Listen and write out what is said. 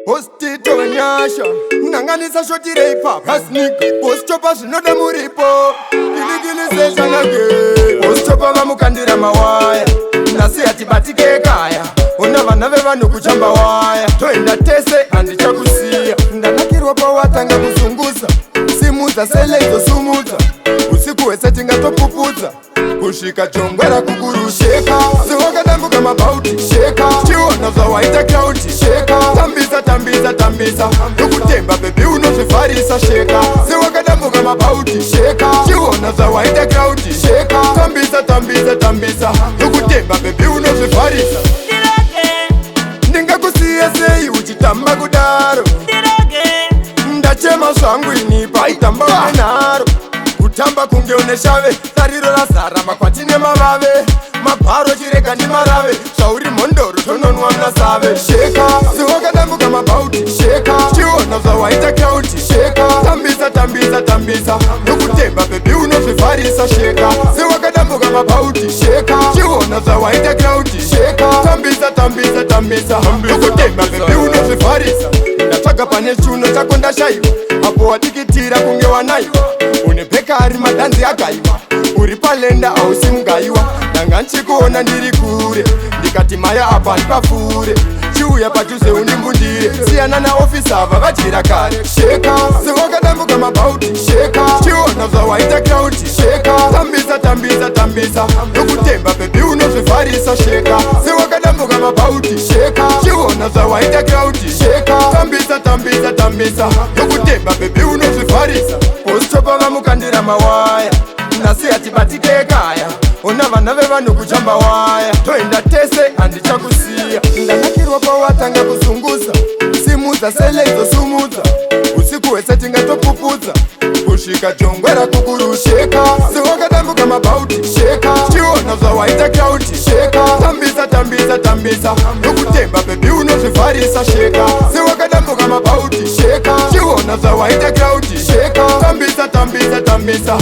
Hostito wenyasha unanganisa shoti reipa pasnik Hostopa zvinoda muripo Giligili seshanage Hostopa vamukandira mawaya Nasi hatibatike kaya Una vana vevanu kuchamba waya Toenda tese handichakusiya Ndanakirwa pawatanga kusunguza Simuza sele izosumuza Usiku wese tingatopupudza Kushika chongwera kukuru sheka Siwakadambuka mabauti sheka Chiona zvawaita krauti sheka Tambisa tambisa tambisa Nukutemba bebi unozvifarisa sheka Siwakadambuka mabauti sheka Chiona zvawaita krauti sheka Tambisa tambisa tambisa Nukutemba bebi unozvifarisa Ndingakusiya sei uchitamba kudaro Ndachema zvangu ini paitamba wanaro Kutamba kunge uneshave Tariro razara makwati nemavave Mabharo chirega ndimarave Zvauri mondoro tononwa mnasave Sheka Siwakadambuka mabauti Sheka Chiona zvawaita krauti Sheka Tambisa tambisa tambisa Nukutemba bebi unozvifarisa Sheka Siwakadambuka mabauti Sheka Chiona zvawaita krauti Sheka Tambisa tambisa tambisa Nukutemba bebi unozvifarisa Ndatsvaga pane chuno chako ndashaiwa Apo wadikitira kunge wanaiwa Une pekari madanzi agaiwa Uri palenda ausi mugaiwa Ndanga nchikuona ndiri kure Ndikati maya apa ndipafure Chiuya padhuze undimbundire Siyana na ofisa ava vadyira kare Sheka Siwakadambuka mabauti Sheka Chiona zvawaita krauti Sheka Tambisa tambisa tambisa Nukutemba bebi unozvifarisa Sheka Siwakadambuka mabauti Sheka Chiona zvawaita krauti Sheka Tambisa tambisa tambisa Nukutemba bebi unozvifarisa Hostopa vamukandira mawaya Nasi hatibatike kaya Una vana vevanu kuchamba waya Toenda tese handichakusiya Ndanakirwa pawatanga kusunguza Simuza sele izosumuza Usiku wese tingatopupudza Kushika chongwera kukuru sheka Siwakadambuka mabauti sheka Chiona zvawaita krauti sheka Tambisa tambisa tambisa Nukutemba bebi unozvifarisa sheka Siwakadambuka mabauti sheka Chiona zvawaita krauti sheka Tambisa tambisa tambisa